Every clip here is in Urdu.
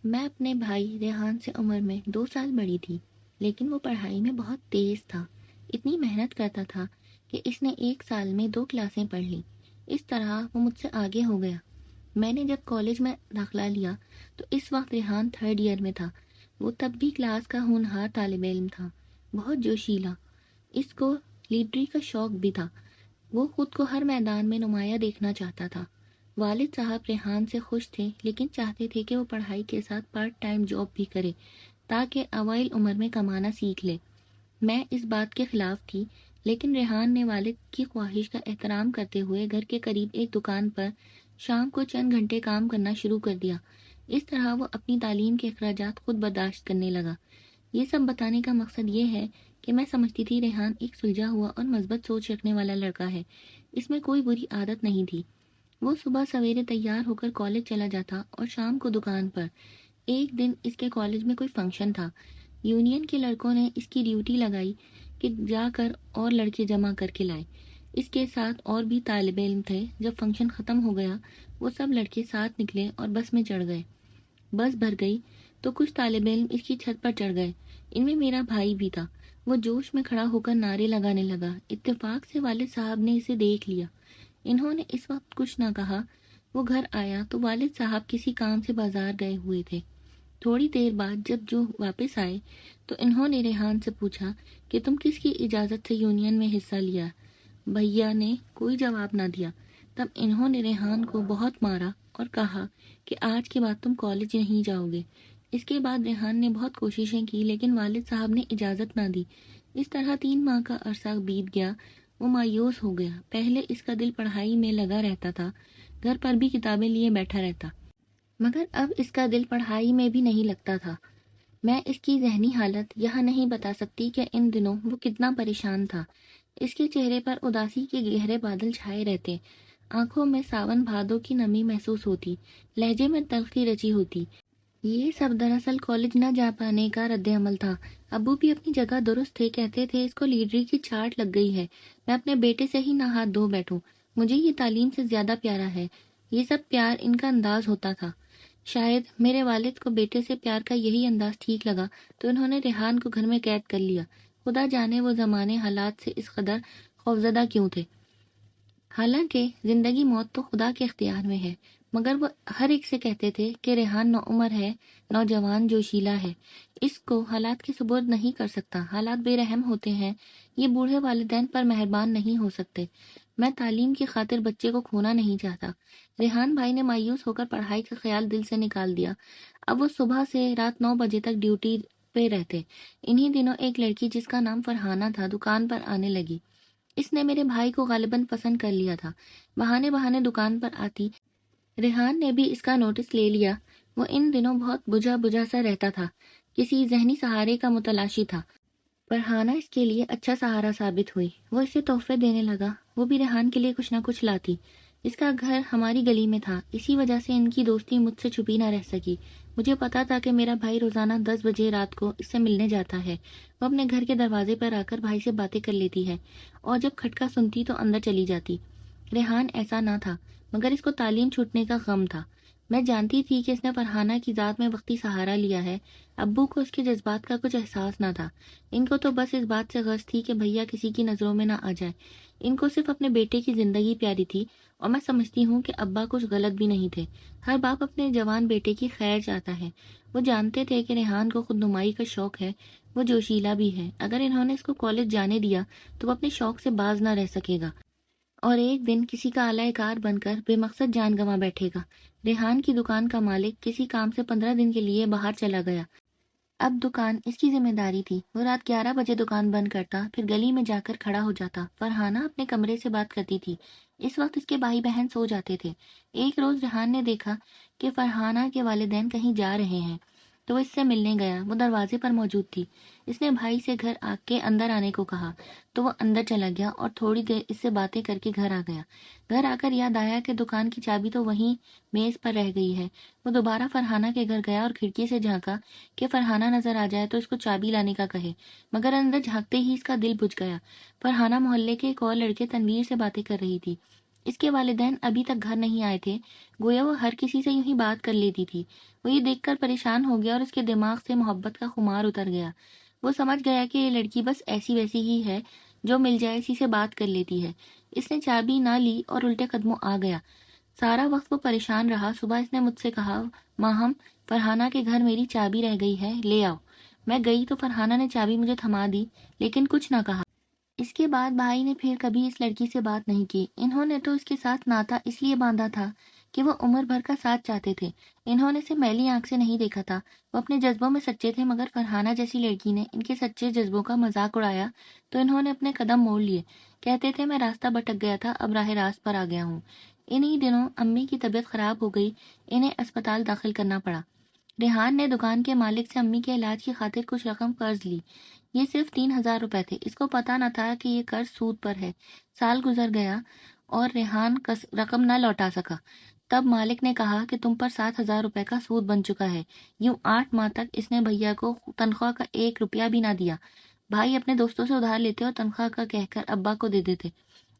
میں اپنے بھائی ریحان سے عمر میں 2 سال بڑی تھی، لیکن وہ پڑھائی میں بہت تیز تھا۔ اتنی محنت کرتا تھا کہ اس نے 1 سال میں 2 کلاسیں پڑھ لیں۔ اس طرح وہ مجھ سے آگے ہو گیا۔ میں نے جب کالج میں داخلہ لیا تو اس وقت ریحان 3rd ایئر میں تھا۔ وہ تب بھی کلاس کا ہونہار طالب علم تھا، بہت جوشیلا۔ اس کو لیڈری کا شوق بھی تھا۔ وہ خود کو ہر میدان میں نمایاں دیکھنا چاہتا تھا۔ والد صاحب ریحان سے خوش تھے، لیکن چاہتے تھے کہ وہ پڑھائی کے ساتھ پارٹ ٹائم جاب بھی کرے تاکہ اوائل عمر میں کمانا سیکھ لے۔ میں اس بات کے خلاف تھی، لیکن ریحان نے والد کی خواہش کا احترام کرتے ہوئے گھر کے قریب ایک دکان پر شام کو چند گھنٹے کام کرنا شروع کر دیا۔ اس طرح وہ اپنی تعلیم کے اخراجات خود برداشت کرنے لگا۔ یہ سب بتانے کا مقصد یہ ہے کہ میں سمجھتی تھی ریحان ایک سلجھا ہوا اور مثبت سوچ رکھنے والا لڑکا ہے۔ اس میں کوئی بری عادت نہیں تھی۔ وہ صبح سویرے تیار ہو کر کالج چلا جاتا اور شام کو دکان پر۔ ایک دن اس کے کالج میں کوئی فنکشن تھا۔ یونین کے لڑکوں نے اس کی ڈیوٹی لگائی کہ جا کر اور لڑکے جمع کر کے لائے۔ اس کے ساتھ اور بھی طالب علم تھے۔ جب فنکشن ختم ہو گیا، وہ سب لڑکے ساتھ نکلے اور بس میں چڑھ گئے۔ بس بھر گئی تو کچھ طالب علم اس کی چھت پر چڑھ گئے۔ ان میں میرا بھائی بھی تھا۔ وہ جوش میں کھڑا ہو کر نعرے لگانے لگا۔ اتفاق سے والد صاحب نے اسے دیکھ لیا۔ انہوں نے اس وقت کچھ نہ کہا۔ وہ گھر آیا تو والد صاحب کسی کام سے بازار گئے ہوئے تھے۔ تھوڑی دیر بعد جب جو واپس آئے تو انہوں نے ریحان سے پوچھا کہ تم کس کی اجازت سے یونین میں حصہ لیا؟ بھیا نے کوئی جواب نہ دیا۔ تب انہوں نے ریحان کو بہت مارا اور کہا کہ آج کے بعد تم کالج نہیں جاؤ گے۔ اس کے بعد ریحان نے بہت کوششیں کی، لیکن والد صاحب نے اجازت نہ دی۔ اس طرح 3 ماہ کا عرصہ بیت گیا۔ وہ مایوس ہو گیا۔ پہلے اس کا دل پڑھائی میں لگا رہتا تھا، گھر پر بھی کتابیں لیے بیٹھا رہتا، مگر اب اس کا دل پڑھائی میں بھی نہیں لگتا تھا۔ میں اس کی ذہنی حالت یہاں نہیں بتا سکتی کہ ان دنوں وہ کتنا پریشان تھا۔ اس کے چہرے پر اداسی کے گہرے بادل چھائے رہتے، آنکھوں میں ساون بھادوں کی نمی محسوس ہوتی، لہجے میں تلخی رچی ہوتی۔ یہ سب دراصل کالج نہ جا پانے کا رد عمل تھا۔ ابو بھی اپنی جگہ درست تھے، کہتے تھے اس کو لیڈری کی چاٹ لگ گئی ہے، میں اپنے بیٹے سے ہی نہ ہاتھ دھو بیٹھوں، مجھے یہ تعلیم سے زیادہ پیارا ہے۔ یہ سب پیار ان کا انداز ہوتا تھا۔ شاید میرے والد کو بیٹے سے پیار کا یہی انداز ٹھیک لگا تو انہوں نے ریحان کو گھر میں قید کر لیا۔ خدا جانے وہ زمانے حالات سے اس قدر خوفزدہ کیوں تھے۔ حالانکہ زندگی موت تو خدا کے اختیار میں ہے، مگر وہ ہر ایک سے کہتے تھے کہ ریحان نوعمر ہے، نوجوان جوشیلا ہے، اس کو حالات کے سپرد نہیں کر سکتا۔ حالات بے رحم ہوتے ہیں، یہ بوڑھے والدین پر مہربان نہیں ہو سکتے۔ میں تعلیم کی خاطر بچے کو کھونا نہیں چاہتا۔ ریحان بھائی نے مایوس ہو کر پڑھائی کا خیال دل سے نکال دیا۔ اب وہ صبح سے رات 9 بجے تک ڈیوٹی پہ رہتے۔ انہی دنوں ایک لڑکی جس کا نام فرحانہ تھا دکان پر آنے لگی۔ اس نے میرے بھائی کو غالباً پسند کر لیا تھا، بہانے بہانے دکان پر آتی۔ ریحان نے بھی اس کا نوٹس لے لیا۔ وہ ان دنوں بہت بجھا بجھا سا رہتا تھا، کسی ذہنی سہارے کا متلاشی تھا۔ فرحانہ اس کے لیے اچھا سہارا ثابت ہوئی۔ وہ اسے تحفے دینے لگا، وہ بھی ریحان کے لیے کچھ نہ کچھ لاتی۔ اس کا گھر ہماری گلی میں تھا، اسی وجہ سے ان کی دوستی مجھ سے چھپی نہ رہ سکی۔ مجھے پتا تھا کہ میرا بھائی روزانہ 10 بجے رات کو اس سے ملنے جاتا ہے۔ وہ اپنے گھر کے دروازے پر آ کر بھائی سے باتیں کر لیتی ہے، اور جب کھٹکا سنتی تو اندر چلی جاتی۔ ریحان ایسا نہ تھا، مگر اس کو تعلیم چھوٹنے کا غم تھا۔ میں جانتی تھی کہ اس نے فرحانہ کی ذات میں وقتی سہارا لیا ہے۔ ابو کو اس کے جذبات کا کچھ احساس نہ تھا۔ ان کو تو بس اس بات سے غرض تھی کہ بھیا کسی کی نظروں میں نہ آ جائے۔ ان کو صرف اپنے بیٹے کی زندگی پیاری تھی، اور میں سمجھتی ہوں کہ ابا کچھ غلط بھی نہیں تھے۔ ہر باپ اپنے جوان بیٹے کی خیر چاہتا ہے۔ وہ جانتے تھے کہ ریحان کو خود نمائی کا شوق ہے، وہ جوشیلا بھی ہے۔ اگر انہوں نے اس کو کالج جانے دیا تو وہ اپنے شوق سے باز نہ رہ سکے گا، اور ایک دن کسی کا اعلی کار بن کر بے مقصد جان گنوا بیٹھے گا۔ ریحان کی دکان کا مالک کسی کام سے 15 دن کے لیے باہر چلا گیا۔ اب دکان اس کی ذمہ داری تھی۔ وہ رات 11 بجے دکان بند کرتا، پھر گلی میں جا کر کھڑا ہو جاتا۔ فرحانہ اپنے کمرے سے بات کرتی تھی۔ اس وقت اس کے بھائی بہن سو جاتے تھے۔ ایک روز ریحان نے دیکھا کہ فرحانہ کے والدین کہیں جا رہے ہیں تو وہ اس سے ملنے گیا۔ وہ دروازے پر موجود تھی۔ اس نے بھائی سے گھر آ کے اندر آنے کو کہا تو وہ اندر چلا گیا اور تھوڑی دیر اس سے باتیں کر کے گھر آ گیا۔ گھر آ کر یاد آیا کہ دکان کی چابی تو وہیں میز پر رہ گئی ہے۔ وہ دوبارہ فرحانہ کے گھر گیا اور کھڑکی سے جھانکا کہ فرحانہ نظر آ جائے تو اس کو چابی لانے کا کہے، مگر اندر جھانکتے ہی اس کا دل بجھ گیا۔ فرحانہ محلے کے ایک اور لڑکے تنویر سے باتیں کر رہی تھی۔ اس کے والدین ابھی تک گھر نہیں آئے تھے، گویا وہ ہر کسی سے یوں ہی بات کر لیتی تھی۔ وہ یہ دیکھ کر پریشان ہو گیا اور اس کے دماغ سے محبت کا خمار اتر گیا۔ وہ سمجھ گیا کہ یہ لڑکی بس ایسی ویسی ہی ہے جو مل جائے اسی سے بات کر لیتی ہے۔ اس نے چابی نہ لی اور الٹے قدموں آ گیا۔ سارا وقت وہ پریشان رہا۔ صبح اس نے مجھ سے کہا، ماہم، فرحانہ کے گھر میری چابی رہ گئی ہے، لے آؤ۔ میں گئی تو فرحانہ نے چابی مجھے تھما دی، لیکن کچھ نہ کہا۔ اس کے بعد بھائی نے پھر کبھی اس لڑکی سے بات نہیں کی۔ انہوں نے تو اس کے ساتھ ناتا اس لیے باندھا تھا کہ وہ عمر بھر کا ساتھ چاہتے تھے۔ انہوں نے اسے میلی آنکھ سے نہیں دیکھا تھا۔ وہ اپنے جذبوں میں سچے تھے، مگر فرحانہ جیسی لڑکی نے ان کے سچے جذبوں کا مذاق اڑایا تو انہوں نے اپنے قدم موڑ لیے۔ کہتے تھے میں راستہ بھٹک گیا تھا، اب راہ راست پر آ گیا ہوں۔ انہی دنوں امی کی طبیعت خراب ہو گئی، انہیں اسپتال داخل کرنا پڑا۔ ریحان نے دکان کے مالک سے امی کے علاج کی خاطر کچھ رقم قرض لی۔ یہ صرف 3,000 روپے تھے۔ اس کو پتا نہ تھا کہ یہ قرض سود پر ہے۔ سال گزر گیا اور ریحان رقم نہ لوٹا سکا۔ تب مالک نے کہا کہ تم پر 7,000 روپے کا سود بن چکا ہے۔ یوں 8 ماہ تک اس نے بھیا کو تنخواہ کا 1 روپیہ بھی نہ دیا۔ بھائی اپنے دوستوں سے ادھار لیتے اور تنخواہ کا کہہ کر ابا کو دے دیتے۔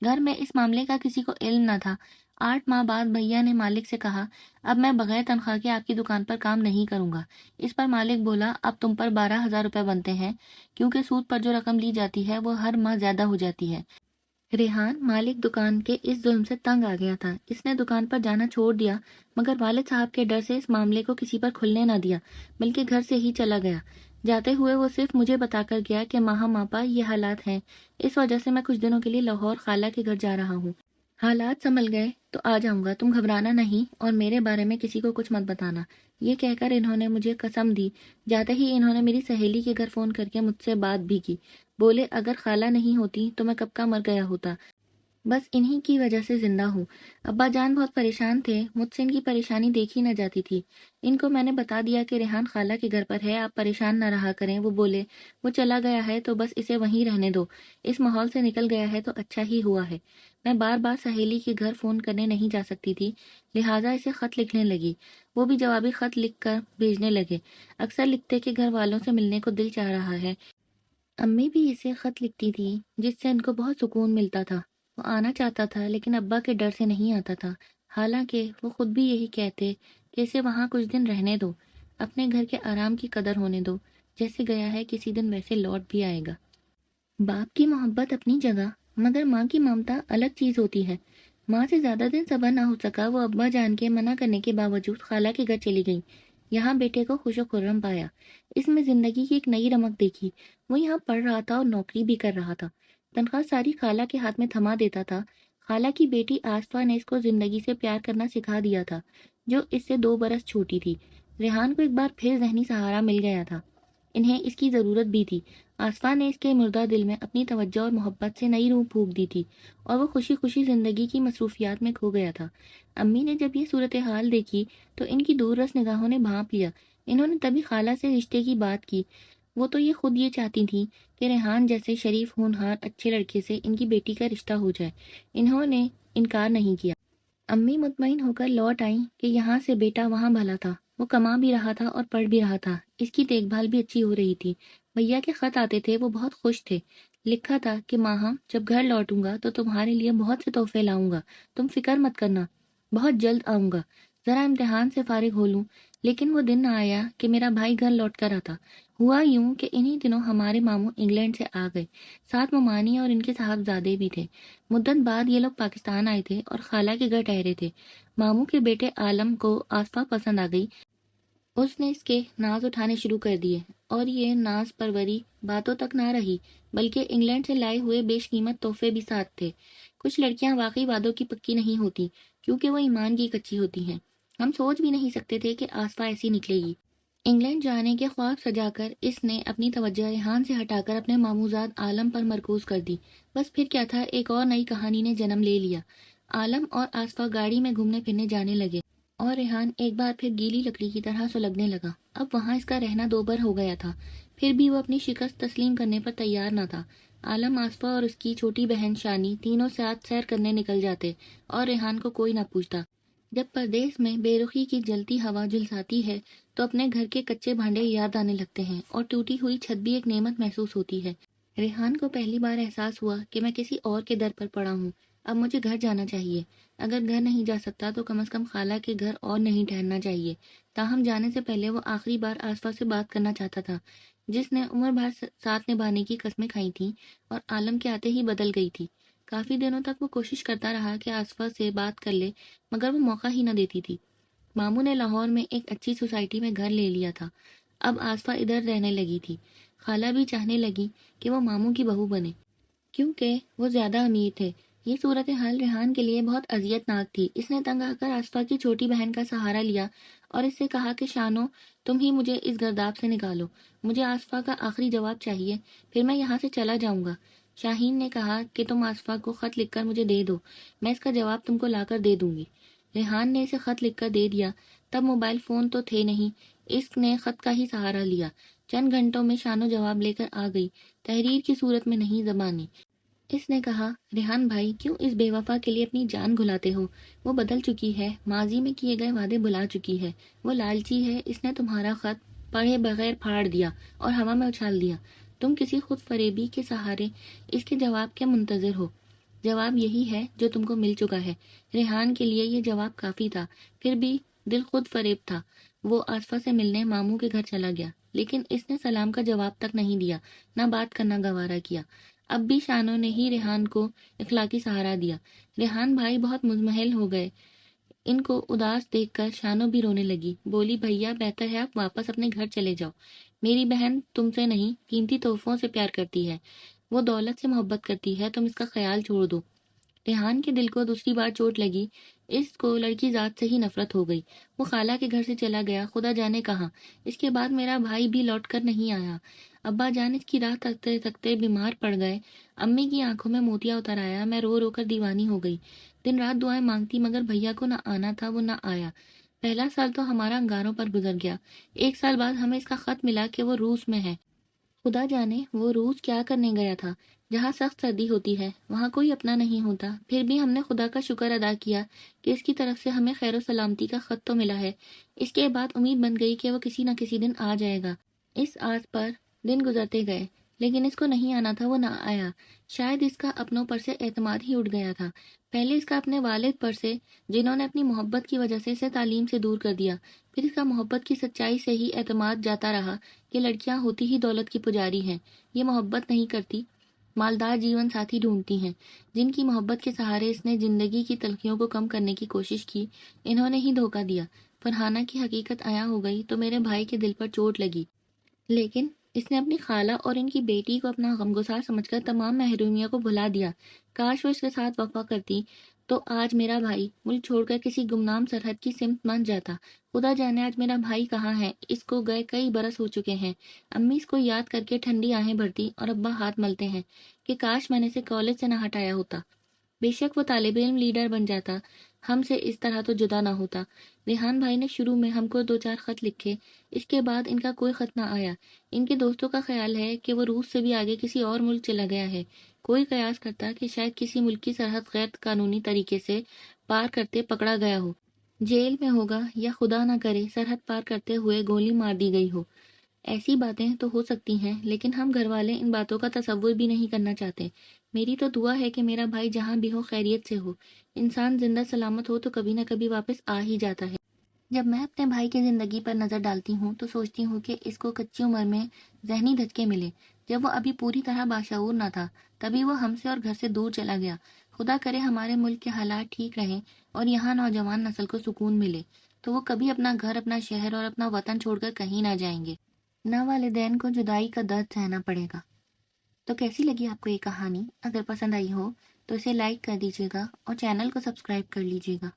گھر میں اس معاملے کا کسی کو علم نہ تھا۔ 8 ماہ بعد بھیا نے مالک سے کہا، اب میں بغیر تنخواہ کے آپ کی دکان پر کام نہیں کروں گا۔ اس پر مالک بولا، اب تم پر 12,000 روپے بنتے ہیں، کیونکہ سود پر جو رقم لی جاتی ہے وہ ہر ماہ زیادہ ہو جاتی ہے۔ ریحان مالک دکان کے اس ظلم سے تنگ آ گیا تھا۔ اس نے دکان پر جانا چھوڑ دیا، مگر والد صاحب کے ڈر سے اس معاملے کو کسی پر کھلنے نہ دیا، بلکہ گھر سے ہی چلا گیا۔ جاتے ہوئے وہ صرف مجھے بتا کر گیا کہ ماہم آپا یہ حالات ہیں، اس وجہ سے میں کچھ دنوں کے لیے لاہور خالہ کے گھر جا رہا ہوں۔ حالات سنبھل گئے تو آ جاؤں گا، تم گھبرانا نہیں اور میرے بارے میں کسی کو کچھ مت بتانا۔ یہ کہہ کر انہوں نے مجھے قسم دی۔ جاتے ہی انہوں نے میری سہیلی کے گھر فون کر کے مجھ سے بات بھی کی۔ بولے اگر خالہ نہیں ہوتی تو میں کب کا مر گیا ہوتا، بس انہی کی وجہ سے زندہ ہوں۔ ابا جان بہت پریشان تھے، مجھ سے ان کی پریشانی دیکھی نہ جاتی تھی۔ ان کو میں نے بتا دیا کہ ریحان خالہ کے گھر پر ہے، آپ پریشان نہ رہا کریں۔ وہ بولے وہ چلا گیا ہے تو بس اسے وہیں رہنے دو، اس ماحول سے نکل گیا ہے تو اچھا ہی ہوا ہے۔ میں بار بار سہیلی کے گھر فون کرنے نہیں جا سکتی تھی، لہٰذا اسے خط لکھنے لگی۔ وہ بھی جوابی خط لکھ کر بھیجنے لگے۔ اکثر لکھتے کہ گھر والوں سے ملنے کو دل چاہ رہا ہے۔ امی بھی اسے خط لکھتی تھی جس سے ان کو بہت سکون ملتا تھا۔ وہ آنا چاہتا تھا لیکن ابا کے ڈر سے نہیں آتا تھا، حالانکہ وہ خود بھی یہی کہتے کہ اسے وہاں کچھ دن رہنے دو، اپنے گھر کے آرام کی قدر ہونے دو، جیسے گیا ہے کسی دن ویسے لوٹ بھی آئے گا۔ باپ کی محبت اپنی جگہ، مگر ماں کی ممتا الگ چیز ہوتی ہے۔ ماں سے زیادہ دن صبر نہ ہو سکا، وہ ابا جان کے منع کرنے کے باوجود خالہ کے گھر چلی گئی۔ یہاں بیٹے کو خوش و خرم پایا، اس میں زندگی کی ایک نئی رمق دیکھی۔ وہ یہاں پڑھ رہا تھا اور نوکری بھی کر رہا تھا، تنخواہ ساری خالہ کے ہاتھ میں تھما دیتا تھا۔ خالہ کی بیٹی آصفہ نے اس کو زندگی سے پیار کرنا سکھا دیا تھا، جو اس سے 2 برس چھوٹی تھی۔ ریحان کو ایک بار پھر ذہنی سہارا مل گیا تھا، انہیں اس کی ضرورت بھی تھی۔ آصفہ نے اس کے مردہ دل میں اپنی توجہ اور محبت سے نئی روح پھونک دی تھی، اور وہ خوشی خوشی زندگی کی مصروفیات میں کھو گیا تھا۔ امی نے جب یہ صورتحال دیکھی تو ان کی دور رس نگاہوں نے بھانپ لیا۔ انہوں نے تبھی خالہ سے رشتے کی بات کی۔ وہ تو یہ خود یہ چاہتی تھیں کہ ریحان جیسے شریف ہونہار اچھے لڑکے سے ان کی بیٹی کا رشتہ ہو جائے۔ انہوں نے انکار نہیں کیا۔ امی مطمئن ہو کر لوٹ آئیں کہ یہاں سے بیٹا وہاں بھلا تھا، وہ کما بھی رہا تھا اور پڑھ بھی رہا تھا، اس کی دیکھ بھال بھی اچھی ہو رہی تھی۔ بھیا کے خط آتے تھے، وہ بہت خوش تھے۔ لکھا تھا کہ ماہا جب گھر لوٹوں گا تو تمہارے لیے بہت سے تحفے لاؤں گا، تم فکر مت کرنا، بہت جلد آؤں گا، ذرا امتحان سے فارغ ہو لوں۔ لیکن وہ دن نہ آیا کہ میرا بھائی گھر لوٹ کر آتا۔ ہوا یوں کہ انہی دنوں ہمارے ماموں انگلینڈ سے آ گئے، ساتھ ممانی اور ان کے صاحبزادے بھی تھے۔ مدت بعد یہ لوگ پاکستان آئے تھے اور خالہ کے گھر ٹھہرے تھے۔ ماموں کے بیٹے عالم کو آصفہ پسند آ گئی۔ اس نے اس کے ناز اٹھانے شروع کر دیے، اور یہ ناز پروری باتوں تک نہ رہی، بلکہ انگلینڈ سے لائے ہوئے بیش قیمت تحفے بھی ساتھ تھے۔ کچھ لڑکیاں واقعی وعدوں کی پکی نہیں ہوتی، کیونکہ وہ ایمان کی کچی ہوتی ہیں۔ ہم سوچ بھی نہیں سکتے تھے کہ آصفہ ایسی نکلے گی۔ انگلینڈ جانے کے خواب سجا کر اس نے اپنی توجہ ریحان سے ہٹا کر اپنے ماموزاد عالم پر مرکوز کر دی۔ بس پھر کیا تھا، ایک اور نئی کہانی نے جنم لے لیا۔ عالم اور آصفہ گاڑی میں گھومنے پھرنے جانے لگے، اور ریحان ایک بار پھر گیلی لکڑی کی طرح سلگنے لگا۔ اب وہاں اس کا رہنا 2 بر ہو گیا تھا، پھر بھی وہ اپنی شکست تسلیم کرنے پر تیار نہ تھا۔ عالم، آصفہ اور اس کی چھوٹی بہن شانی تینوں ساتھ سیر کرنے نکل جاتے، اور ریحان کو کوئی نہ پوچھتا۔ جب پردیس میں بے رخی کی جلتی ہوا جھلساتی ہے تو اپنے گھر کے کچے بھانڈے یاد آنے لگتے ہیں، اور ٹوٹی ہوئی چھت بھی ایک نعمت محسوس ہوتی ہے۔ ریحان کو پہلی بار احساس ہوا کہ میں کسی اور کے در پر پڑا ہوں۔ اب مجھے گھر جانا چاہیے۔ اگر گھر نہیں جا سکتا تو کم از کم خالہ کے گھر اور نہیں ٹھہرنا چاہیے۔ تاہم جانے سے پہلے وہ آخری بار آصفہ سے بات کرنا چاہتا تھا، جس نے عمر بھر ساتھ نبھانے کی قسمیں کھائی تھیں اور عالم کے آتے ہی بدل گئی تھی۔ کافی دنوں تک وہ کوشش کرتا رہا کہ آصفہ سے بات کر لے، مگر وہ موقع ہی نہ دیتی تھی۔ ماموں نے لاہور میں ایک اچھی سوسائٹی میں گھر لے لیا تھا۔ اب آصفہ ادھر رہنے لگی تھی۔ خالہ بھی چاہنے لگی کہ وہ ماموں کی بہو بنے، کیونکہ وہ زیادہ امیر تھے۔ یہ صورتحال ریحان کے لیے بہت اذیت ناک تھی۔ اس نے تنگ آ کر آصفہ کی چھوٹی بہن کا سہارا لیا اور اس سے کہا کہ شانو، تم ہی مجھے اس گرداب سے نکالو۔ مجھے آصفہ کا آخری جواب چاہیے، پھر میں یہاں سے چلا جاؤں گا۔ شاہین نے کہا کہ تم آصفہ کو خط لکھ کر مجھے دے دو، میں اس کا جواب تم کو لا کر دے دوں گی۔ ریحان نے اسے خط لکھ کر دے دیا۔ تب موبائل فون تو تھے نہیں، اس نے خط کا ہی سہارا لیا۔ چند گھنٹوں میں شانو جواب لے کر آ گئی، تحریر کی صورت میں نہیں، زبانی۔ اس نے کہا، ریحان بھائی، کیوں اس بے وفا کے لیے اپنی جان گھلاتے ہو؟ وہ بدل چکی ہے، ماضی میں کیے گئے وعدے بھلا چکی ہے، وہ لالچی ہے۔ اس نے تمہارا خط پڑھے بغیر پھاڑ دیا اور ہوا میں اچھال دیا۔ تم کسی خود فریبی کے سہارے اس کے جواب کے منتظر ہو۔ جواب یہی ہے جو تم کو مل چکا ہے۔ ریحان کے لیے یہ جواب کافی تھا، پھر بھی دل خود فریب تھا۔ وہ آصفہ سے ملنے ماموں کے گھر چلا گیا، لیکن اس نے سلام کا جواب تک نہیں دیا، نہ بات کرنا گوارا کیا۔ اب بھی شانو نے ہی ریحان کو اخلاقی سہارا دیا۔ ریحان بھائی بہت مزمحل ہو گئے۔ ان کو اداس دیکھ کر شانو بھی رونے لگی، بولی، بھیا بہتر ہے آپ واپس اپنے گھر چلے جاؤ۔ میری بہن تم سے نہیں، قیمتی تحفوں سے پیار کرتی ہے، وہ دولت سے محبت کرتی ہے، تم اس کا خیال چھوڑ دو۔ ریحان کے دل کو دوسری بار چوٹ لگی، اس کو لڑکی ذات سے ہی نفرت ہو گئی۔ وہ خالہ کے گھر سے چلا گیا، خدا جانے کہاں۔ اس کے بعد میرا بھائی بھی لوٹ کر نہیں آیا۔ ابا جان اس کی راہ تکتے تکتے بیمار پڑ گئے۔ امی کی آنکھوں میں موتیا اتر آیا، میں رو رو کر دیوانی ہو گئی۔ دن رات دعائیں مانگتی، مگر بھیا کو نہ آنا تھا، وہ نہ آیا۔ پہلا سال تو ہمارا انگاروں پر گزر گیا۔ ایک سال بعد ہمیں اس کا خط ملا کہ وہ روس میں ہے۔ خدا جانے وہ روس کیا کرنے گیا تھا۔ جہاں سخت سردی ہوتی ہے وہاں کوئی اپنا نہیں ہوتا۔ پھر بھی ہم نے خدا کا شکر ادا کیا کہ اس کی طرف سے ہمیں خیر و سلامتی کا خط تو ملا ہے۔ اس کے بعد امید بن گئی کہ وہ کسی نہ کسی دن آ جائے گا۔ اس آس پر دن گزرتے گئے، لیکن اس کو نہیں آنا تھا، وہ نہ آیا۔ شاید اس کا اپنوں پر سے اعتماد ہی اٹھ گیا تھا۔ پہلے اس کا اپنے والد پر سے، جنہوں نے اپنی محبت کی وجہ سے اسے تعلیم سے دور کر دیا۔ پھر اس کا محبت کی سچائی سے ہی اعتماد جاتا رہا کہ لڑکیاں ہوتی ہی دولت کی پجاری ہیں، یہ محبت نہیں کرتی، مالدار جیون ساتھی ڈھونڈتی ہیں۔ جن کی محبت کے سہارے اس نے زندگی کی تلخیوں کو کم کرنے کی کوشش کی، انہوں نے ہی دھوکہ دیا۔ فرحانہ کی حقیقت عیاں ہو گئی تو میرے بھائی کے دل پر چوٹ لگی، لیکن اس نے اپنی خالہ اور ان کی بیٹی کو اپنا غمگسار سمجھ کر تمام محرومیوں کو بھلا دیا۔ کاش وہ اس کے ساتھ وفا کرتی تو آج میرا بھائی ملک چھوڑ کر کسی گمنام سرحد کی سمت بن جاتا۔ خدا جانے آج میرا بھائی کہاں ہے، اس کو گئے کئی برس ہو چکے ہیں۔ امی اس کو یاد کر کے ٹھنڈی آہیں بھرتی اور ابا ہاتھ ملتے ہیں کہ کاش میں نے اسے کالج سے نہ ہٹایا ہوتا۔ بے شک وہ طالب علم لیڈر بن جاتا، ہم سے اس طرح تو جدا نہ ہوتا۔ ریحان بھائی نے شروع میں ہم کو 2-4 خط لکھے، اس کے بعد ان کا کوئی خط نہ آیا۔ ان کے دوستوں کا خیال ہے کہ وہ روس سے بھی آگے کسی اور ملک چلا گیا ہے۔ کوئی قیاس کرتا کہ شاید کسی ملک کی سرحد غیر قانونی طریقے سے پار کرتے پکڑا گیا ہو، جیل میں ہوگا، یا خدا نہ کرے سرحد پار کرتے ہوئے گولی مار دی گئی ہو۔ ایسی باتیں تو ہو سکتی ہیں، لیکن ہم گھر والے ان باتوں کا تصور بھی نہیں کرنا چاہتے۔ میری تو دعا ہے کہ میرا بھائی جہاں بھی ہو خیریت سے ہو۔ انسان زندہ سلامت ہو تو کبھی نہ کبھی واپس آ ہی جاتا ہے۔ جب میں اپنے بھائی کی زندگی پر نظر ڈالتی ہوں تو سوچتی ہوں کہ اس کو کچی عمر میں ذہنی دھچکے ملے، جب وہ ابھی پوری طرح باشعور نہ تھا، تبھی وہ ہم سے اور گھر سے دور چلا گیا۔ خدا کرے ہمارے ملک کے حالات ٹھیک رہیں اور یہاں نوجوان نسل کو سکون ملے، تو وہ کبھی اپنا گھر، اپنا شہر اور اپنا وطن چھوڑ کر کہیں نہ جائیں گے، نہ والدین کو جدائی کا درد سہنا پڑے گا۔ تو کیسی لگی آپ کو یہ کہانی؟ اگر پسند آئی ہو تو اسے لائک کر دیجیے گا اور چینل کو سبسکرائب کر لیجیے گا۔